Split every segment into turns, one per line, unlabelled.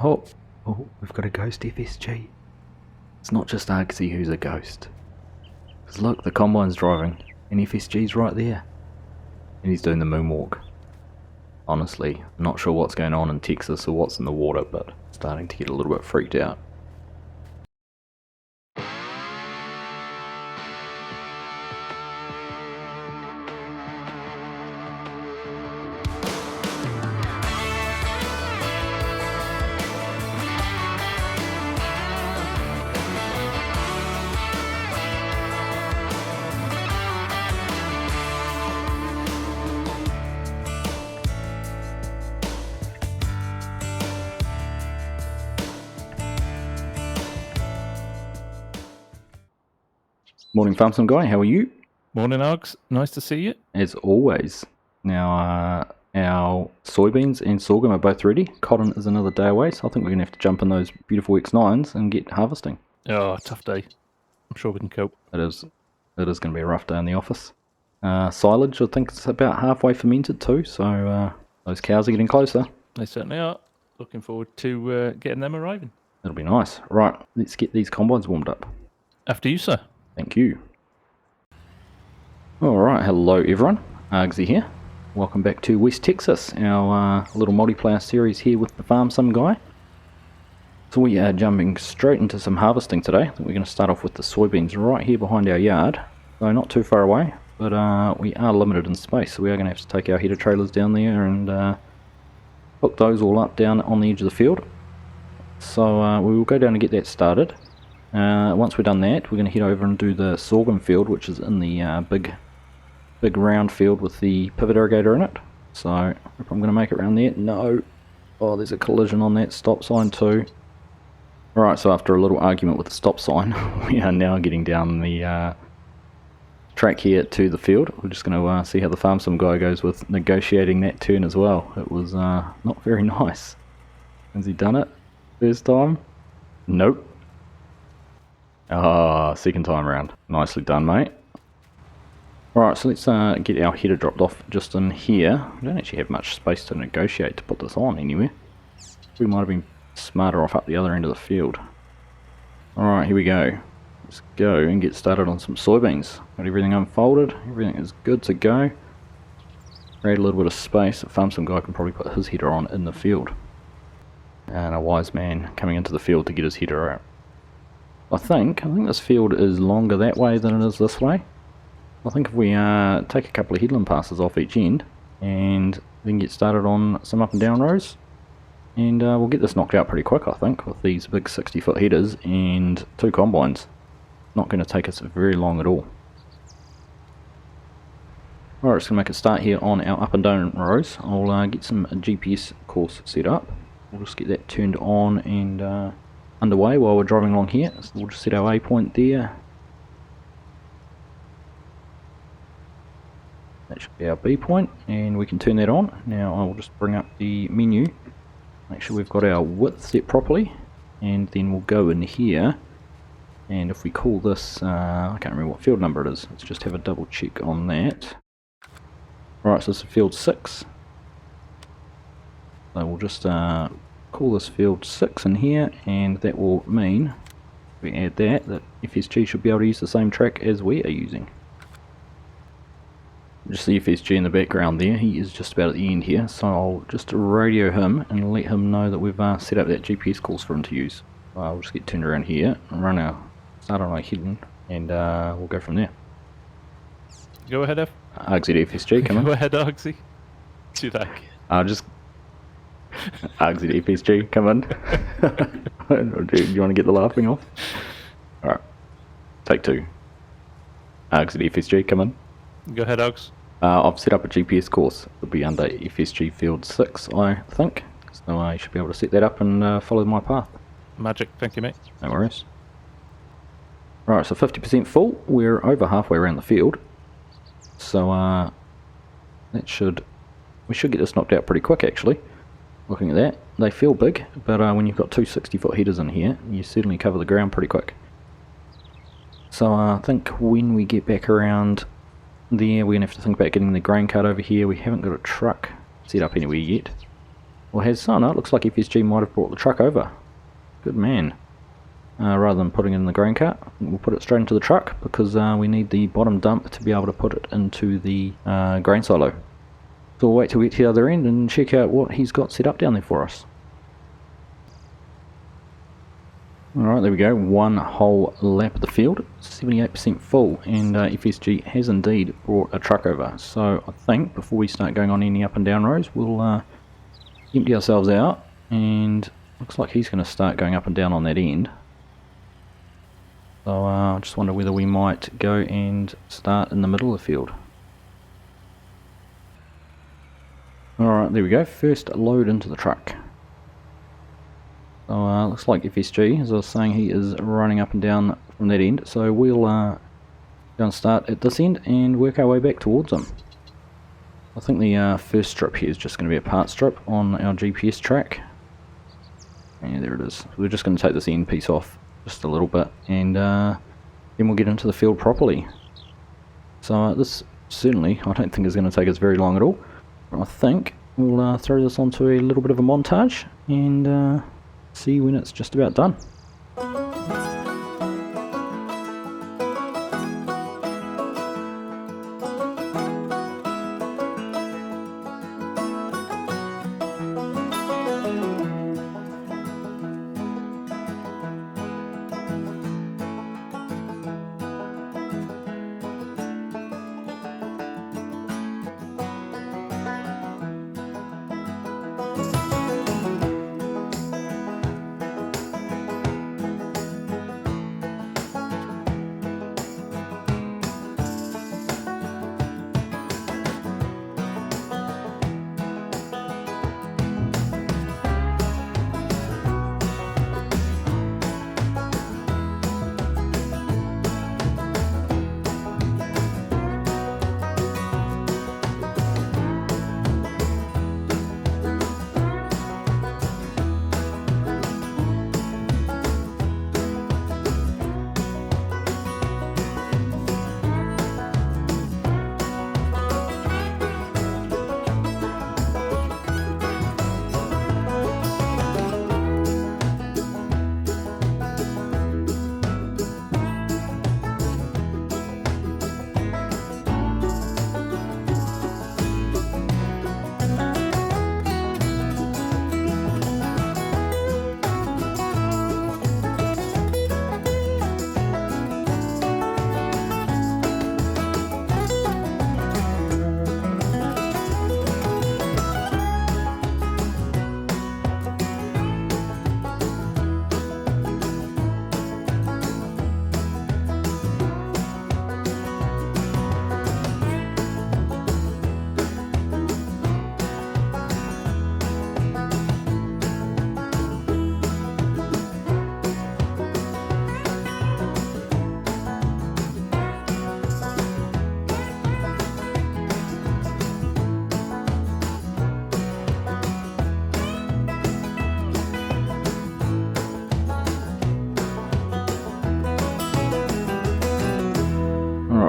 Oh, we've got a ghost FSG. It's not just Argsy who's a ghost. Because look, the combine's driving, and FSG's right there. And he's doing the moonwalk. Honestly, not sure what's going on in Texas or what's in the water, but starting to get a little bit freaked out. Morning, FarmSim Guy, how are you?
Morning, Args. Nice to see you.
As always. Now, our soybeans and sorghum are both ready. Cotton is another day away, so I think we're going to have to jump in those beautiful X9s and get harvesting.
Oh, tough day. I'm sure we can cope.
It is going to be a rough day in the office. Silage, I think it's about halfway fermented too, so those cows are getting closer.
They certainly are. Looking forward to getting them arriving.
That'll be nice. Right, let's get these combines warmed up.
After you, sir.
Thank you. Alright, hello everyone. Argsy here. Welcome back to West Texas, our little multiplayer series here with the FarmSim Guy. So we are jumping straight into some harvesting today. I think we're going to start off with the soybeans right here behind our yard. So not too far away, but we are limited in space, so we are going to have to take our header trailers down there and hook those all up down on the edge of the field. So we will go down and get that started. Once we've done that, we're going to head over and do the sorghum field, which is in the big round field with the pivot irrigator in it. So if I'm going to make it around there, no. Oh, there's a collision on that stop sign too. Right, so after a little argument with the stop sign, we are now getting down the track here to the field. We're just going to see how the FarmSim Guy goes with negotiating that turn as well. It was not very nice. Has he done it first time? Nope. Ah, second time around. Nicely done, mate. Alright, so let's get our header dropped off just in here. We don't actually have much space to negotiate to put this on anywhere. We might have been smarter off up the other end of the field. Alright, here we go. Let's go and get started on some soybeans. Got everything unfolded. Everything is good to go. Create a little bit of space. The FarmSim Guy can probably put his header on in the field. And a wise man coming into the field to get his header out. I think this field is longer that way than it is this way. I think if we take a couple of headland passes off each end and then get started on some up and down rows, and we'll get this knocked out pretty quick, I think, with these big 60-foot headers and 2 combines. Not going to take us very long at all. Alright, just going to make a start here on our up and down rows. I'll get some GPS course set up. We'll just get that turned on and underway while we're driving along here. So we'll just set our A point there. That should be our B point, and we can turn that on. Now I will just bring up the menu, make sure we've got our width set properly, and then we'll go in here, and if we call this, I can't remember what field number it is, let's just have a double check on that. Alright, so this is field 6. So we'll just call this field 6 in here, and that will mean, if we add that FSG should be able to use the same track as we are using. Just the FSG in the background there, he is just about at the end here, so I'll just radio him and let him know that we've set up that GPS course for him to use. I'll just get turned around here and start on our headland, and we'll go from there.
Go ahead, F.
Argsy to FSG, come on.
Go ahead, Argsy. Do that again.
Just Argsy to FSG, come on. Do you want to get the laughing off? Alright, take 2. Argsy to FSG, come on.
Go ahead, Args.
I've set up a GPS course. It'll be under FSG field 6, I think. So I should be able to set that up and follow my path.
Magic, thank you, mate.
No worries. Right, so 50% full. We're over halfway around the field. So we should get this knocked out pretty quick, actually. Looking at that, they feel big, but when you've got 2 60-foot headers in here, you certainly cover the ground pretty quick. So I think when we get back around there, we're going to have to think about getting the grain cart over here. We haven't got a truck set up anywhere yet. Or has... Oh no, it looks like FSG might have brought the truck over. Good man. Rather than putting it in the grain cart, we'll put it straight into the truck because we need the bottom dump to be able to put it into the grain silo. So we'll wait till we get to the other end and check out what he's got set up down there for us. Alright, there we go, one whole lap of the field, 78% full, and FSG has indeed brought a truck over. So I think before we start going on any up and down rows, we'll empty ourselves out, and looks like he's going to start going up and down on that end. So I just wonder whether we might go and start in the middle of the field. Alright, there we go, first load into the truck. So looks like FSG, as I was saying, he is running up and down from that end, so we'll go and start at this end and work our way back towards him. I think the first strip here is just going to be a part strip on our GPS track. Yeah, there it is. We're just going to take this end piece off just a little bit, and then we'll get into the field properly. So this certainly, I don't think is going to take us very long at all. I think we'll throw this onto a little bit of a montage and see when it's just about done.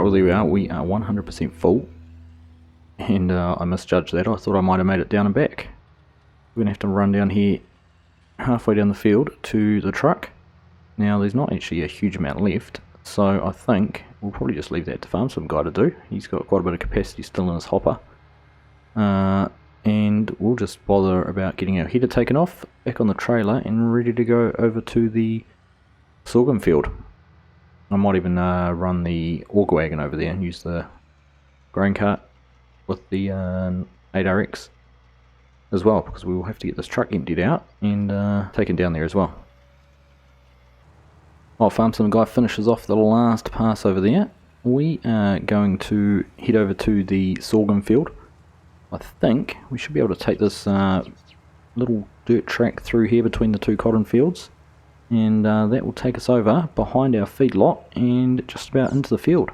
Well, there we are. We are 100% full, and I misjudged that. I thought I might have made it down and back. We're going to have to run down here halfway down the field to the truck. Now there's not actually a huge amount left, so I think we'll probably just leave that to FarmSim Guy to do. He's got quite a bit of capacity still in his hopper, and we'll just bother about getting our header taken off, back on the trailer and ready to go over to the sorghum field. I might even run the auger wagon over there and use the grain cart with the 8RX as well, because we will have to get this truck emptied out and taken down there as well. While FarmSim Guy finishes off the last pass over there, we are going to head over to the sorghum field. I think we should be able to take this little dirt track through here between the two cotton fields, and that will take us over behind our feedlot and just about into the field.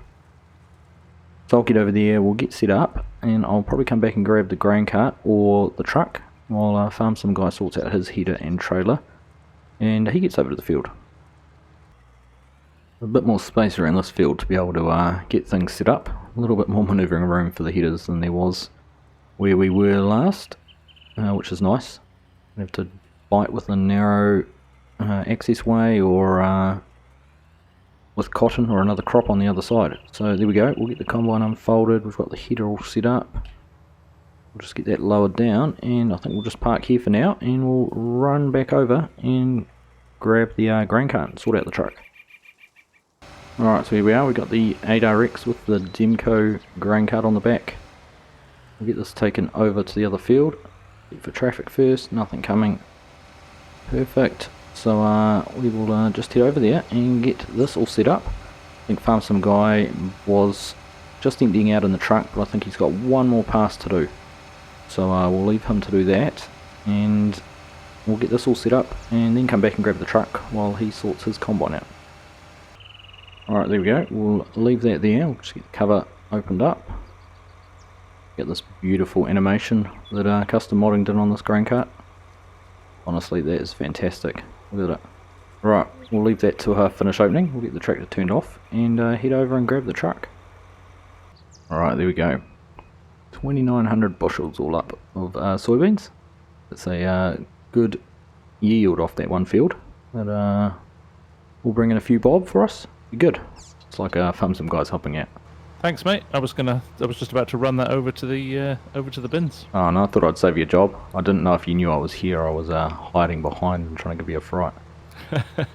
So I'll get over there, we'll get set up, and I'll probably come back and grab the grain cart or the truck while FarmSim Guy sorts out his header and trailer, and he gets over to the field. A bit more space around this field to be able to get things set up, a little bit more manoeuvring room for the headers than there was where we were last, which is nice. have to bite with a narrow access way, or with cotton or another crop on the other side. So there we go, we'll get the combine unfolded, we've got the header all set up. We'll just get that lowered down, and I think we'll just park here for now, and we'll run back over and grab the grain cart and sort out the truck. Alright, so here we are, we've got the 8RX with the Demco grain cart on the back. We'll get this taken over to the other field. Get for traffic first, nothing coming. Perfect. So we will just head over there and get this all set up. I think FarmSim Guy was just emptying out in the truck, but I think he's got one more pass to do. So we'll leave him to do that, and we'll get this all set up and then come back and grab the truck while he sorts his combine out. Alright, there we go. We'll leave that there. We'll just get the cover opened up. Get this beautiful animation that custom modding did on this grain cart. Honestly, that is fantastic. Look at it. Right, we'll leave that to finish opening. We'll get the tractor turned off and head over and grab the truck. Alright, there we go. 2,900 bushels all up of soybeans. It's a good yield off that one field. But we'll bring in a few bob for us. Be good. It's like FarmSim Guy's helping out.
Thanks, mate. I was just about to run that over to the bins.
Oh no, I thought I'd save you a job. I didn't know if you knew I was here. I was hiding behind and trying to give you a fright.
I've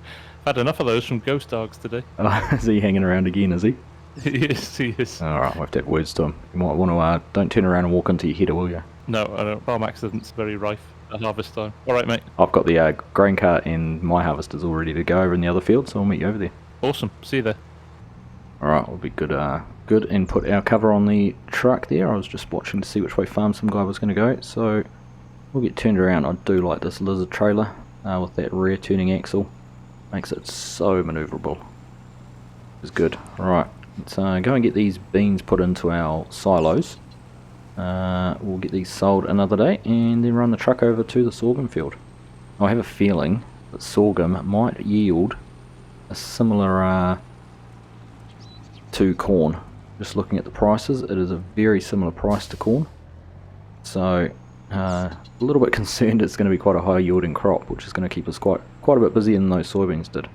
had enough of those from Ghost Dogs today.
Is he hanging around again, is he?
Yes, he is.
Alright, we'll have to have words to him. You might want to, don't turn around and walk into your header, will you?
No, I don't. Farm accidents very rife at harvest time. Alright, mate.
I've got the grain cart and my harvesters all ready to go over in the other field, so I'll meet you over there.
Awesome. See you there.
Alright, we'll be good and put our cover on the truck there. I was just watching to see which way FarmSim Guy was going to go, so we'll get turned around. I do like this lizard trailer with that rear turning axle. Makes it so manoeuvrable. It's good. Alright, let's go and get these beans put into our silos. We'll get these sold another day and then run the truck over to the sorghum field. I have a feeling that sorghum might yield a similar to corn. Just looking at the prices, it is a very similar price to corn. So a little bit concerned it's going to be quite a high yielding crop, which is going to keep us quite a bit busier than those soybeans did.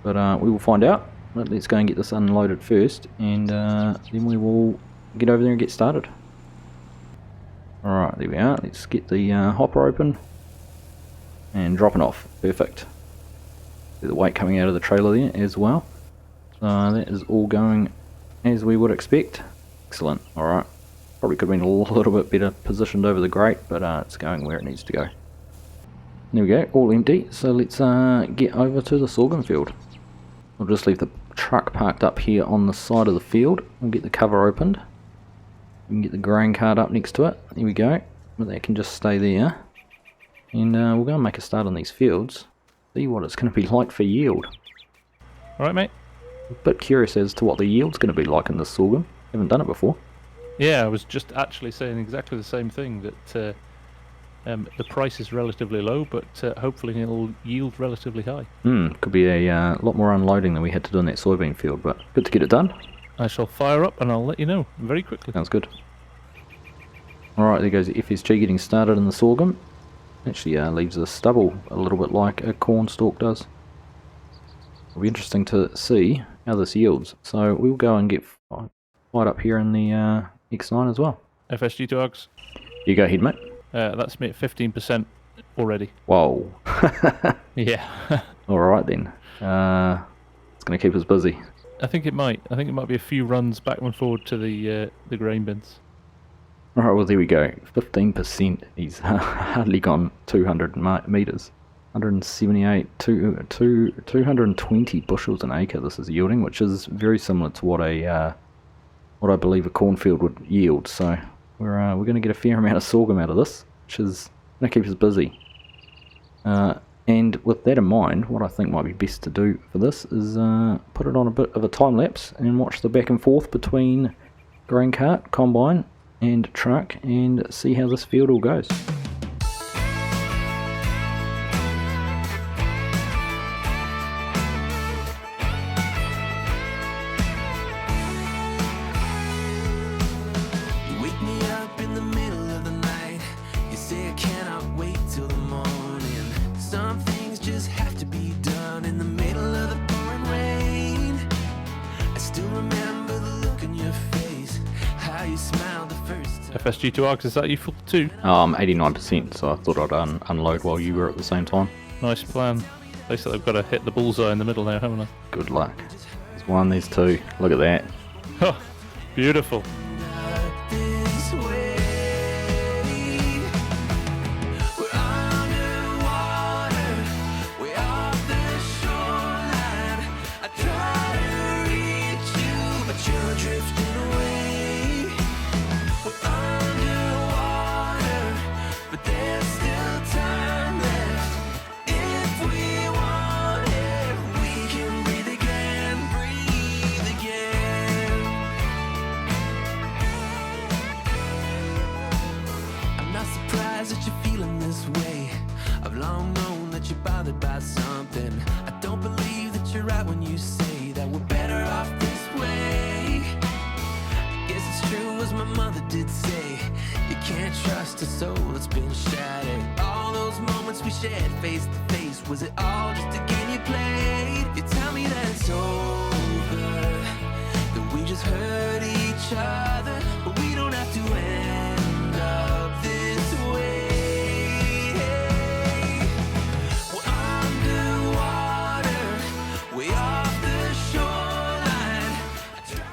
But we will find out. Let's go and get this unloaded first, and then we will get over there and get started. Alright, there we are. Let's get the hopper open and dropping off. Perfect. See the weight coming out of the trailer there as well. So that is all going as we would expect. Excellent. Alright. Probably could have been a little bit better positioned over the grate, but it's going where it needs to go. There we go, all empty. So let's get over to the sorghum field. I'll just leave the truck parked up here on the side of the field. We'll get the cover opened. We can get the grain cart up next to it. There we go. But that can just stay there. And we'll go and make a start on these fields. See what it's going to be like for yield.
Alright, mate.
A bit curious as to what the yield's going to be like in this sorghum. Haven't done it before.
Yeah, I was just actually saying exactly the same thing, that the price is relatively low, but hopefully it'll yield relatively high.
Could be a lot more unloading than we had to do in that soybean field, but good to get it done.
I shall fire up and I'll let you know very quickly.
Sounds good. Alright, there goes the FSG getting started in the sorghum. Actually leaves the stubble a little bit like a corn stalk does. It'll be interesting to see how this yields. So we'll go and get fired up here in the X9 as well.
FSG dogs.
You go ahead, mate.
That's me at 15% already.
Whoa.
Yeah.
Alright then. It's going to keep us busy.
I think it might. I think it might be a few runs back and forward to the grain bins.
Alright, well there we go. 15%. He's hardly gone 200 metres. 178, 220 bushels an acre this is yielding, which is very similar to what I believe a cornfield would yield. So we're going to get a fair amount of sorghum out of this, which is going to keep us busy. And with that in mind, what I think might be best to do for this is put it on a bit of a time lapse and watch the back and forth between grain cart, combine and truck, and see how this field all goes.
You wake me up in the middle of the night. You say I cannot wait till the morning. Some things just have to be done in the middle of the pouring rain. I still remember the look in your face, how you smiled the first time.
FSG2 Args, is that you full too?
I'm 89%, so I thought I'd unload while you were at the same time.
Nice plan. Basically, I've got to hit the bullseye in the middle now, haven't I?
Good luck. There's one, there's two. Look at that.
Oh, beautiful.
This way, we're underwater, we're off the shoreline. I try to reach you, but you're drifting away. We're underwater, but there's still time left. If we want it, we can breathe again, breathe again. I'm not surprised that you're feeling this way. I've long known that you're bothered by something. I don't believe that you're right when you say that we're better off this way. I guess it's true as my mother did say, you can't trust a soul that's been shattered. All those moments we shared face to face, was it all just a game you played? You tell me that it's over, that we just hurt each other, but we don't have to end up this way. We're underwater, way off the shoreline.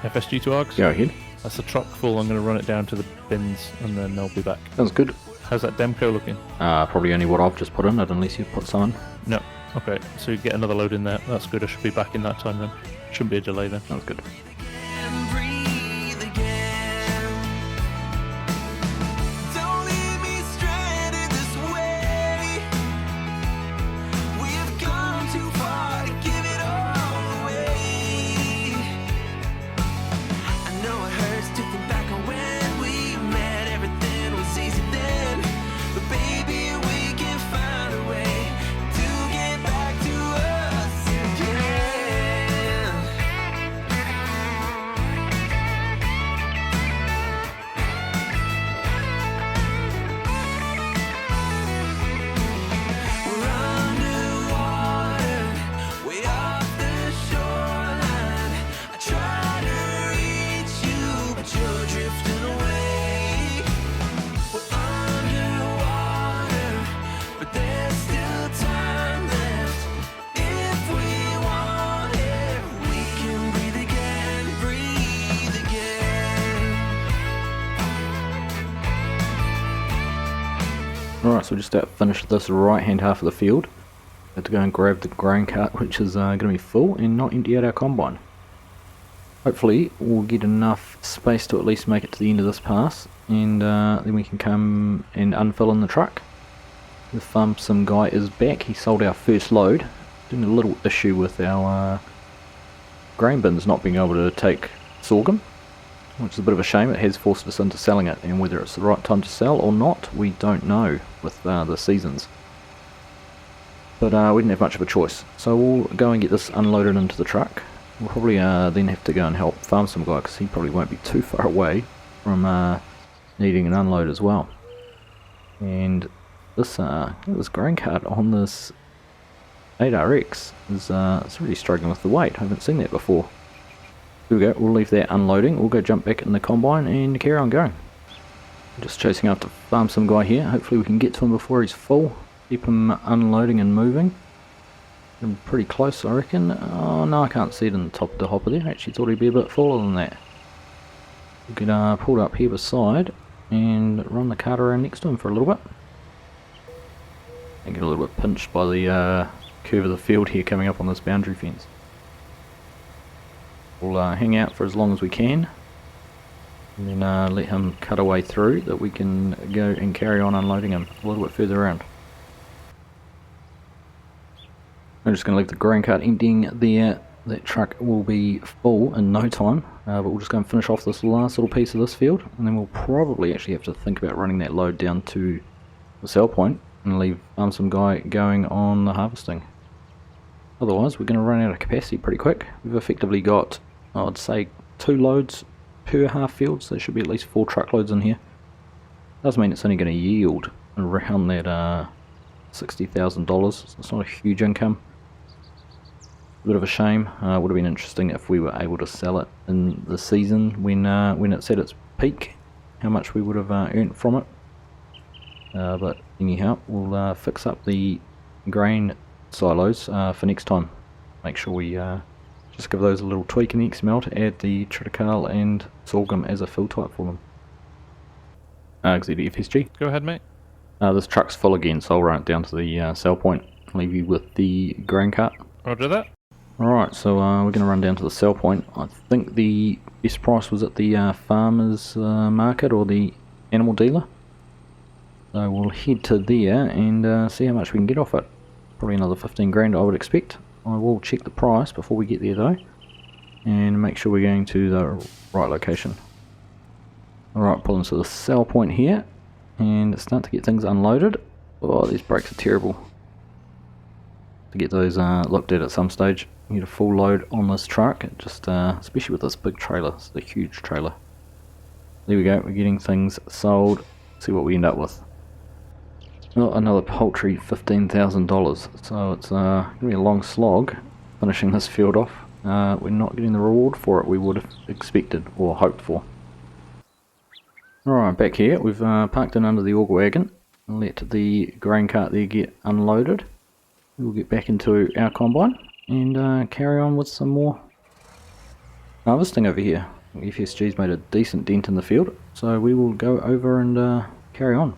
FSG2 Args?
Go ahead.
That's the truck full. I'm going to run it down to the bins and then I'll be back.
Sounds good.
How's that Demco looking?
Probably only what I've just put in it, unless you've put some in.
No. Okay, so you get another load in there. That's good. I should be back in that time then. Shouldn't be a delay then.
Sounds good.
And breathe again. Don't leave me stranded this way. We have gone too far to give it all away. I know it hurts to think back on when we met. Everything was easy then, but baby, we can find a way to get back to us again. We're underwater, way off the shoreline. I try to reach you, but you're drifting away. We're underwater, but there's still time left. If we want it, we can breathe again, breathe again.
Alright, so we just about finished this right hand half of the field. Had to go and grab the grain cart, which is going to be full, and not empty out our combine. Hopefully we'll get enough space to at least make it to the end of this pass, and then we can come and unfill in the truck. The FarmSim Guy is back. He sold our first load. Doing a little issue with our grain bins not being able to take sorghum, which is a bit of a shame. It has forced us into selling it, and whether it's the right time to sell or not, we don't know with the seasons. But we didn't have much of a choice, so we'll go and get this unloaded into the truck. We'll probably then have to go and help FarmSim Guy, because he probably won't be too far away from needing an unload as well. And this grain cart on this 8RX is it's really struggling with the weight. I haven't seen that before. There we go, we'll leave that unloading. We'll go jump back in the combine and carry on going. Just chasing after FarmSim Guy here. Hopefully we can get to him before he's full. Keep him unloading and moving. I'm pretty close, I reckon. Oh no, I can't see it in the top of the hopper there. I actually thought he'd be a bit fuller than that. We could pull it up here beside and run the cart around next to him for a little bit. And get a little bit pinched by the curve of the field here coming up on this boundary fence. We'll hang out for as long as we can, and then let him cut a way through, that we can go and carry on unloading him a little bit further around. I'm just going to leave the grain cart emptying there. That truck will be full in no time, but we'll just go and finish off this last little piece of this field, and then we'll probably actually have to think about running that load down to the sell point and leave FarmSim Guy going on the harvesting. Otherwise we're going to run out of capacity pretty quick. We've effectively got, I'd say, 2 loads per half field, so there should be at least 4 truckloads in here. Does mean it's only going to yield around that $60,000. It's not a huge income. A bit of a shame. Would have been interesting if we were able to sell it in the season when it's at its peak, how much we would have earned from it. But anyhow, we'll fix up the grain silos for next time. Make sure we just give those a little tweak in the XML to add the triticale and sorghum as a fill type for them. Argsy to FSG.
Go ahead, mate.
This truck's full again, so I'll run it down to the sell point. Leave you with the grain cart.
Roger that.
Alright, so we're going to run down to the sell point. I think the best price was at the farmer's market or the animal dealer. So we'll head to there and see how much we can get off it. Probably another 15 grand I would expect. I will check the price before we get there though, and make sure we're going to the right location. Alright, pull into the sell point here and start to get things unloaded. Oh, these brakes are terrible. To get those looked at some stage. You get a full load on this truck, just especially with this big trailer. It's a huge trailer. There we go, we're getting things sold. See what we end up with. Well, another paltry $15,000, so it's going to be a long slog finishing this field off. We're not getting the reward for it we would have expected or hoped for. Alright, back here, we've parked in under the auger wagon and let the grain cart there get unloaded. We'll get back into our combine and carry on with some more harvesting over here. FSG's made a decent dent in the field, so we will go over and carry on.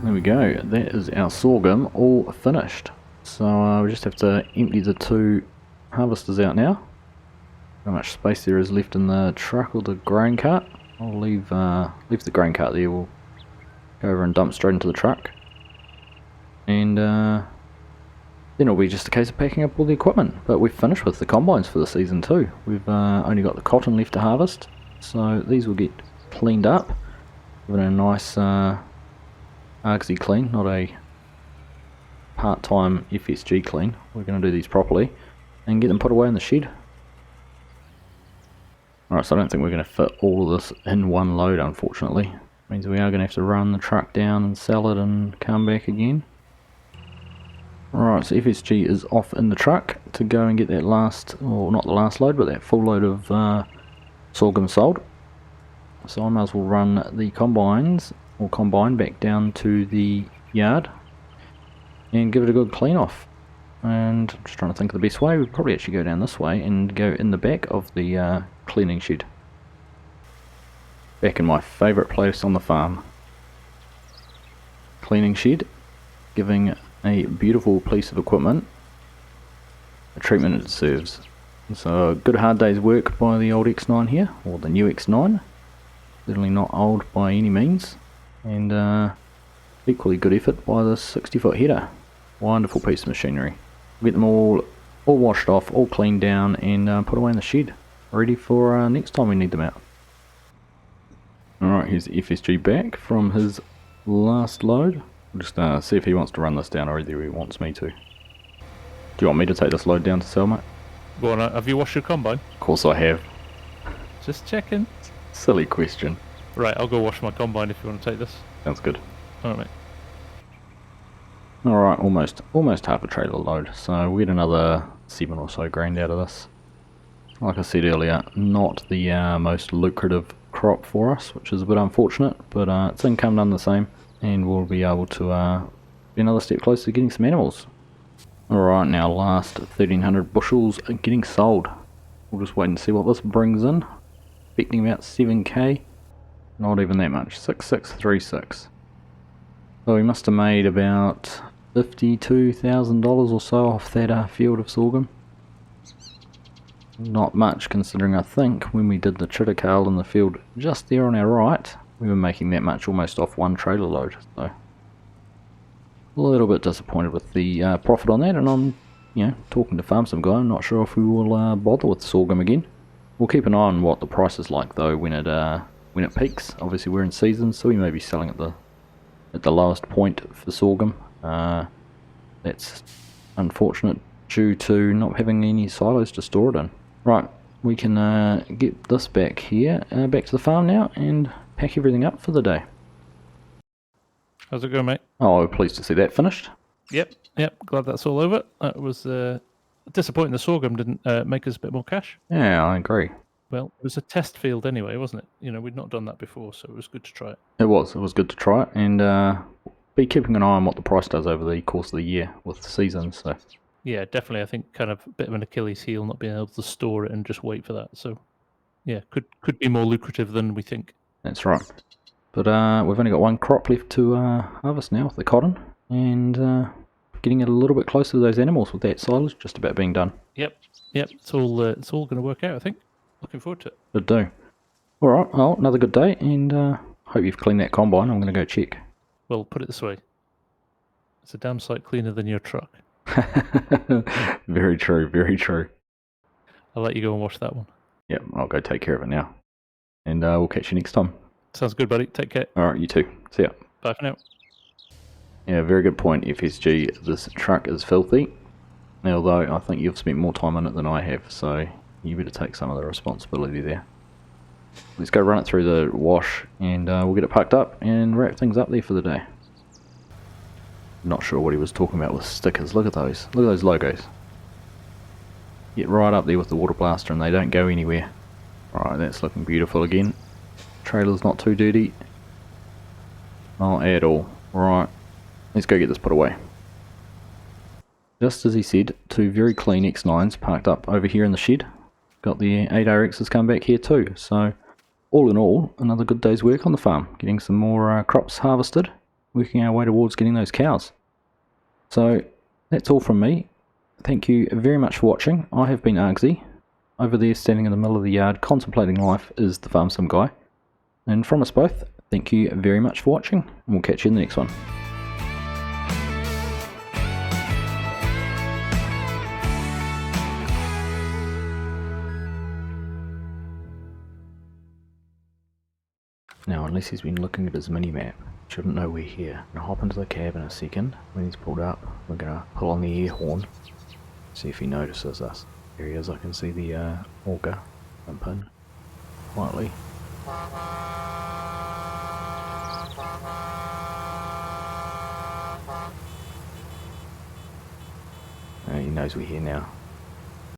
There we go, that is our sorghum all finished. So we just have to empty the two harvesters out now. How much space there is left in the truck or the grain cart. I'll leave the grain cart there, we'll go over and dump straight into the truck. And then it'll be just a case of packing up all the equipment. But we've finished with the combines for the season too. We've only got the cotton left to harvest, so these will get cleaned up. Give it a nice Argsy clean, not a part-time FSG clean. We're going to do these properly and get them put away in the shed. Alright, so I don't think we're going to fit all of this in one load, unfortunately. Means we are going to have to run the truck down and sell it and come back again. Alright, so FSG is off in the truck to go and get that last, or not the last load, but that full load of sorghum sold. So I might as well run the combines, or combine, back down to the yard and give it a good clean off. And I'm just trying to think of the best way. We'd probably actually go down this way and go in the back of the cleaning shed. Back in my favourite place on the farm. Cleaning shed, giving a beautiful piece of equipment the treatment it deserves. So a good hard day's work by the old X9 here, or the new X9. Certainly not old by any means. And equally good effort by the 60-foot header. Wonderful piece of machinery. We'll get them all washed off, all cleaned down, and put away in the shed, ready for next time we need them out. Alright, here's FSG back from his last load. We'll just see if he wants to run this down or whether he wants me to. Do you want me to take this load down to sell, mate?
Go on, have you washed your combine?
Of course I have.
Just checking.
Silly question.
Right, I'll go wash my combine if you want to take this.
Sounds good.
Alright, mate.
Alright, almost half a trailer load, so we'll get another 7 or so grand out of this. Like I said earlier, not the most lucrative crop for us, which is a bit unfortunate, but it's income done the same, and we'll be able to be another step closer to getting some animals. Alright, now last 1300 bushels are getting sold. We'll just wait and see what this brings in. Expecting about 7k, not even that much, 6636. So we must have made about $52,000 or so off that field of sorghum. Not much, considering I think when we did the triticale in the field just there on our right, we were making that much almost off one trailer load. So a little bit disappointed with the profit on that, and I'm, talking to FarmSim Guy, I'm not sure if we will bother with sorghum again. We'll keep an eye on what the price is like though when it peaks. Obviously we're in season, so we may be selling at the lowest point for sorghum. That's unfortunate due to not having any silos to store it in. Right, we can get this back here, back to the farm now, and pack everything up for the day.
How's it going, mate?
Oh, pleased to see that finished.
Yep, glad that's all over. That was disappointing the sorghum didn't make us a bit more cash.
Yeah, I agree.
Well, it was a test field anyway, wasn't it? We'd not done that before, so it was good to try it.
It was good to try it, and be keeping an eye on what the price does over the course of the year with the seasons. So
yeah, definitely. I think kind of a bit of an Achilles heel not being able to store it and just wait for that. So yeah, could be more lucrative than we think.
That's right. But we've only got one crop left to harvest now with the cotton, and getting it a little bit closer to those animals with that silage just about being done.
Yep. It's all going to work out, I think. Looking forward to it.
Good do. All right. Well, another good day, and hope you've cleaned that combine. I'm going to go check.
Well, put it this way: it's a damn sight cleaner than your truck.
Very true. Very true.
I'll let you go and wash that one.
Yep. I'll go take care of it now, and we'll catch you next time.
Sounds good, buddy. Take care.
All right. You too. See ya.
Bye for now.
Yeah, very good point, FSG. This truck is filthy. Although I think you've spent more time on it than I have, so you better take some of the responsibility there. Let's go run it through the wash, and we'll get it packed up and wrap things up there for the day. Not sure what he was talking about with stickers. Look at those. Look at those logos. Get right up there with the water blaster and they don't go anywhere. Alright, that's looking beautiful again. Trailer's not too dirty. Not at all. Right, let's go get this put away. Just as he said, 2 very clean X9s parked up over here in the shed. Got the 8RXs come back here too. So all in all, another good day's work on the farm. Getting some more crops harvested. Working our way towards getting those cows. So that's all from me. Thank you very much for watching. I have been Argsy. Over there standing in the middle of the yard contemplating life is the FarmSim Guy. And from us both, thank you very much for watching, and we'll catch you in the next one. Now, unless he's been looking at his mini-map, shouldn't know we're here. I'm going to hop into the cab in a second. When he's pulled up, we're going to pull on the air horn, see if he notices us. There he is. I can see the auger jump in quietly. He knows we're here now.